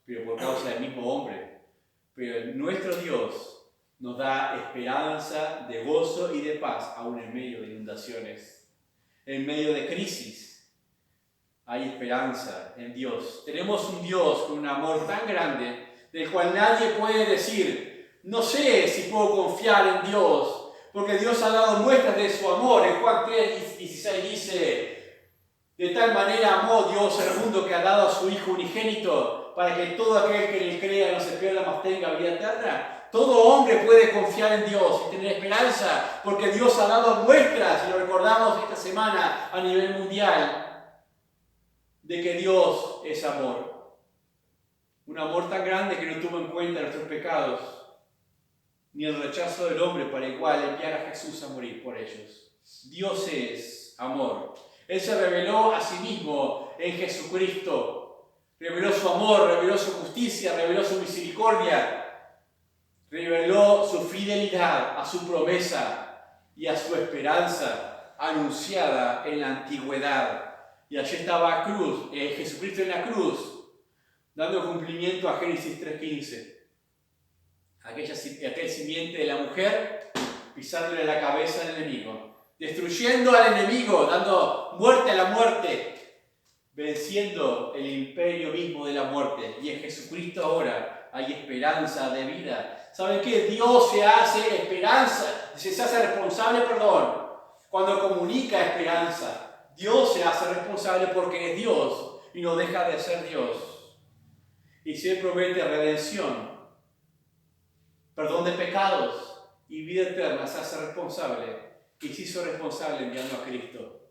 Pero por causa del mismo hombre. Pero nuestro Dios nos da esperanza de gozo y de paz, aún en medio de inundaciones, en medio de crisis. Hay esperanza en Dios. Tenemos un Dios con un amor tan grande, del cual nadie puede decir, no sé si puedo confiar en Dios, porque Dios ha dado muestras de su amor. En Juan 3:16 dice, De tal manera amó Dios al mundo que ha dado a su Hijo unigénito para que todo aquel que en él crea no se pierda, mas tenga vida eterna. Todo hombre puede confiar en Dios y tener esperanza porque Dios ha dado muestras, y lo recordamos esta semana a nivel mundial, de que Dios es amor. Un amor tan grande que no tuvo en cuenta nuestros pecados ni el rechazo del hombre para igual enviar a Jesús a morir por ellos. Dios es amor. Él se reveló a sí mismo en Jesucristo. Reveló su amor, reveló su justicia, reveló su misericordia, reveló su fidelidad a su promesa y a su esperanza anunciada en la antigüedad. Y allí estaba Jesucristo en la cruz, dando cumplimiento a Génesis 3:15. Aquel simiente de la mujer pisándole la cabeza al enemigo, destruyendo al enemigo, dando muerte a la muerte, venciendo el imperio mismo de la muerte. Y en Jesucristo ahora hay esperanza de vida. ¿Saben qué? Dios se hace responsable, cuando comunica esperanza. Dios se hace responsable porque es Dios y no deja de ser Dios. Y si Él promete redención, perdón de pecados y vida eterna, se hace responsable. Y se hizo responsable enviando a Cristo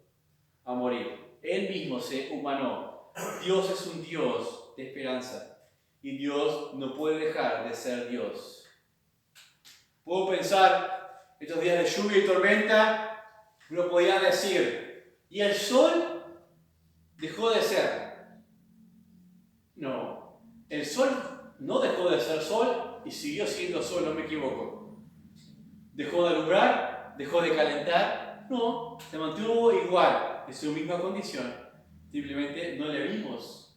a morir. Él mismo se humanó. Dios es un Dios de esperanza. Y Dios no puede dejar de ser Dios. Puedo pensar, estos días de lluvia y tormenta, uno podía decir, ¿y el sol dejó de ser? No, el sol no dejó de ser sol y siguió siendo sol, no me equivoco. ¿Dejó de alumbrar? ¿Dejó de calentar? No, se mantuvo igual, en su misma condición. Simplemente no le vimos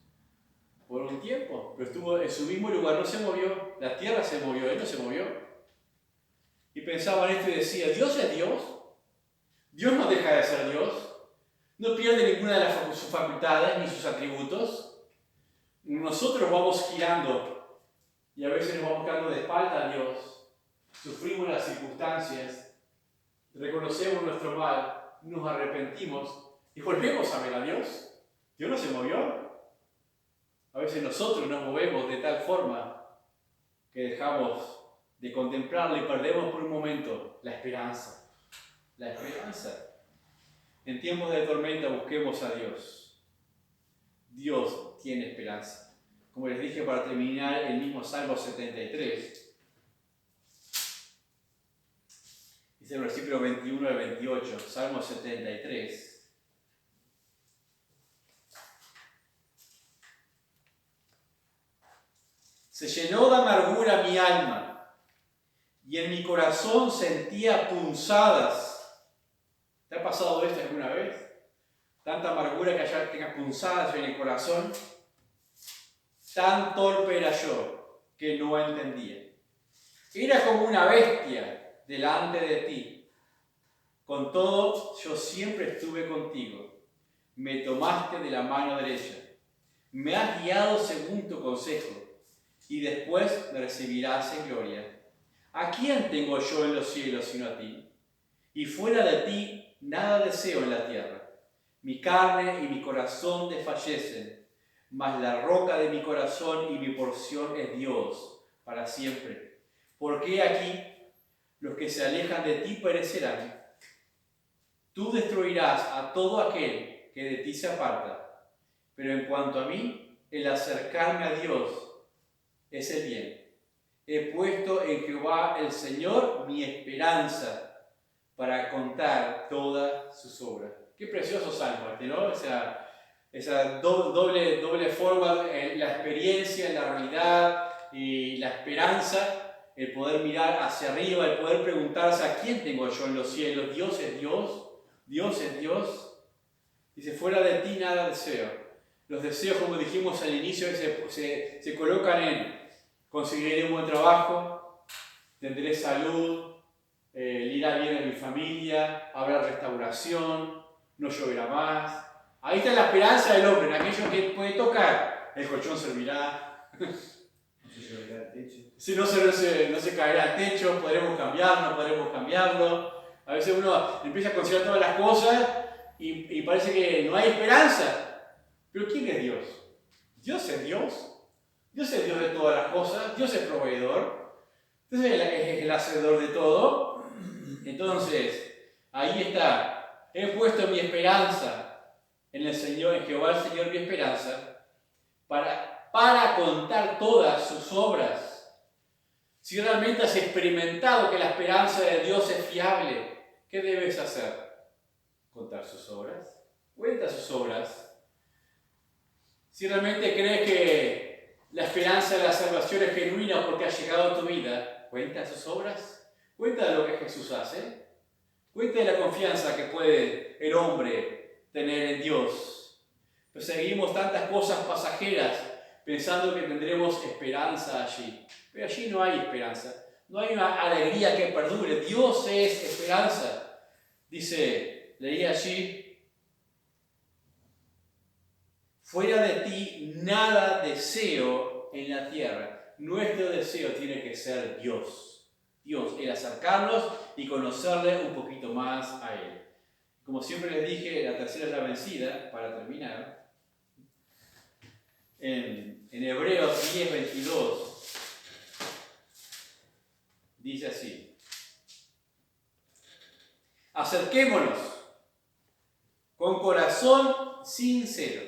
por un tiempo, pero estuvo en su mismo lugar, no se movió. La tierra se movió, él no se movió. Y pensaba en esto y decía, ¿Dios es Dios? Dios no deja de ser Dios. No pierde ninguna de sus facultades ni sus atributos. Nosotros vamos girando y a veces nos vamos quedando de espalda a Dios. Sufrimos las circunstancias, reconocemos nuestro mal, nos arrepentimos y volvemos a ver a Dios. Dios no se movió. A veces nosotros nos movemos de tal forma que dejamos de contemplarlo y perdemos por un momento la esperanza. La esperanza. En tiempos de tormenta busquemos a Dios. Dios tiene esperanza. Como les dije para terminar, el mismo Salmo 73. Dice el versículo 21 al 28, Salmo 73. Se llenó de amargura mi alma, y en mi corazón sentía punzadas. ¿Te ha pasado esto alguna vez? Tanta amargura que allá tengas punzadas en el corazón. Tan torpe era yo que no entendía. Era como una bestia delante de ti. Con todo, yo siempre estuve contigo. Me tomaste de la mano derecha. Me has guiado según tu consejo, y después me recibirás en gloria. ¿A quién tengo yo en los cielos sino a ti? Y fuera de ti nada deseo en la tierra. Mi carne y mi corazón desfallecen, mas la roca de mi corazón y mi porción es Dios para siempre. Porque aquí los que se alejan de ti perecerán. Tú destruirás a todo aquel que de ti se aparta. Pero en cuanto a mí, el acercarme a Dios es el bien. He puesto en Jehová el Señor mi esperanza para contar todas sus obras. Qué precioso salmo este, ¿no? Esa doble forma, la experiencia, la realidad y la esperanza, el poder mirar hacia arriba, el poder preguntarse a quién tengo yo en los cielos. Dios es Dios, Dios es Dios. Dice, fuera de ti nada deseo. Los deseos, como dijimos al inicio, se colocan en conseguiré un buen trabajo, tendré salud, irá bien a mi familia, habrá restauración, no lloverá más. Ahí está la esperanza del hombre, en aquello que puede tocar. El colchón servirá. No se llevará al techo. Si no se caerá al techo, podremos cambiarlo, no podremos cambiarlo. A veces uno empieza a considerar todas las cosas y parece que no hay esperanza. Pero ¿quién es Dios? Dios es Dios. Dios es Dios de todas las cosas. Dios es proveedor. Dios es el hacedor de todo. Entonces, ahí está. He puesto mi esperanza en el Señor, en Jehová el Señor, mi esperanza, para contar todas sus obras. Si realmente has experimentado que la esperanza de Dios es fiable, ¿qué debes hacer? Contar sus obras. Cuenta sus obras. Si realmente crees que la esperanza de la salvación es genuina porque ha llegado a tu vida, cuenta sus obras. Cuenta de lo que Jesús hace. Cuenta de la confianza que puede el hombre tener en Dios. Perseguimos tantas cosas pasajeras pensando que tendremos esperanza allí. Pero allí no hay esperanza. No hay una alegría que perdure. Dios es esperanza. Dice, leí allí, fuera de ti nada deseo en la tierra. Nuestro deseo tiene que ser Dios. Dios, el acercarnos y conocerle un poquito más a Él. Como siempre les dije, la tercera es la vencida, para terminar. En Hebreos 10:22 dice así: acerquémonos con corazón sincero,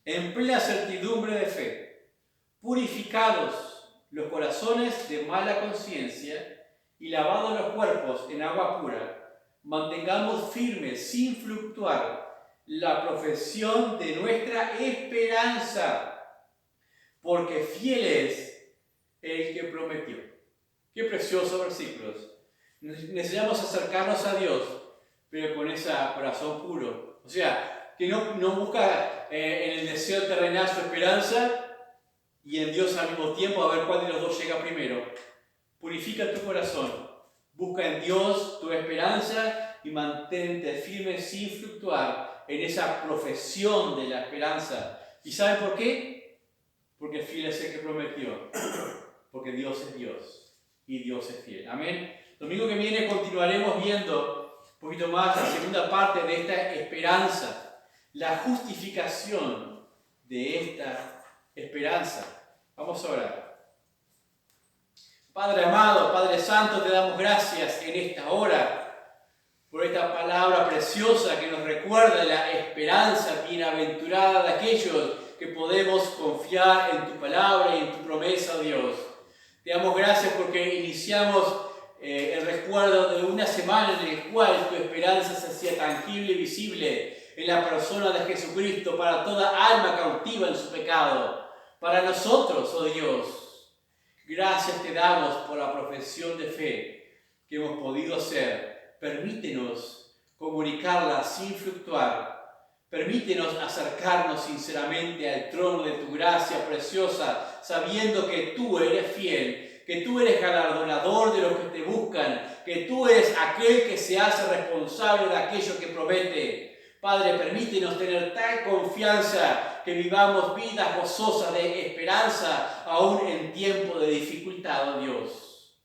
en plena certidumbre de fe, purificados los corazones de mala conciencia y lavados los cuerpos en agua pura, mantengamos firmes sin fluctuar la profesión de nuestra esperanza, porque fiel es el que prometió. Qué preciosos versículos. Necesitamos acercarnos a Dios, pero con ese corazón puro. O sea, que no busca en el deseo terrenal su esperanza y en Dios al mismo tiempo, a ver cuál de los dos llega primero. Purifica tu corazón, busca en Dios tu esperanza y mantente firme sin fluctuar en esa profesión de la esperanza. ¿Y saben por qué? Porque fiel es el que prometió, porque Dios es Dios y Dios es fiel. Amén. El domingo que viene continuaremos viendo un poquito más la segunda parte de esta esperanza, la justificación de esta esperanza. Vamos a orar. Padre amado, Padre Santo, te damos gracias en esta hora por esta palabra preciosa que nos recuerda la esperanza bienaventurada de aquellos que podemos confiar en tu palabra y en tu promesa, oh Dios. Te damos gracias porque iniciamos el recuerdo de una semana en la cual tu esperanza se hacía tangible y visible en la persona de Jesucristo para toda alma cautiva en su pecado. Para nosotros, oh Dios, gracias te damos por la profesión de fe que hemos podido hacer. Permítenos comunicarla sin fluctuar. Permítenos acercarnos sinceramente al trono de tu gracia preciosa, sabiendo que tú eres fiel, que tú eres galardonador de los que te buscan, que tú eres aquel que se hace responsable de aquello que promete. Padre, permítenos tener tal confianza que vivamos vidas gozosas de esperanza aún en tiempo de dificultad, oh Dios.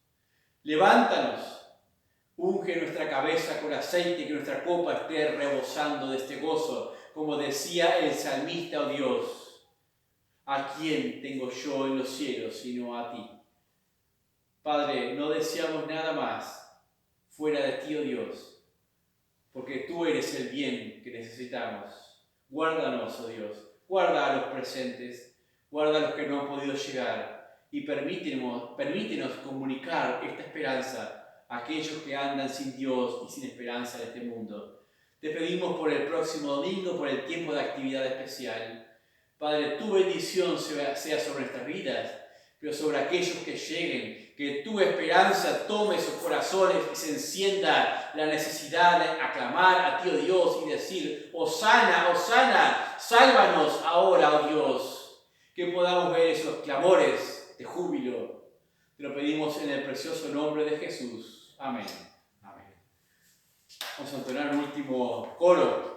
Levántanos, unge nuestra cabeza con aceite y que nuestra copa esté rebosando de este gozo, como decía el salmista, oh Dios. ¿A quién tengo yo en los cielos sino a ti? Padre, no deseamos nada más fuera de ti, oh Dios, porque tú eres el bien que necesitamos. Guárdanos, oh Dios, guarda a los presentes, guarda a los que no han podido llegar y permítenos comunicar esta esperanza a aquellos que andan sin Dios y sin esperanza en este mundo. Te pedimos por el próximo domingo, por el tiempo de actividad especial. Padre, tu bendición sea sobre nuestras vidas, pero sobre aquellos que lleguen, que tu esperanza tome sus corazones y se encienda la necesidad de aclamar a ti, oh Dios, y decir: Hosana, Hosana, sálvanos ahora, oh Dios. Que podamos ver esos clamores de júbilo. Te lo pedimos en el precioso nombre de Jesús. Amén. Amén. Vamos a entonar un último coro.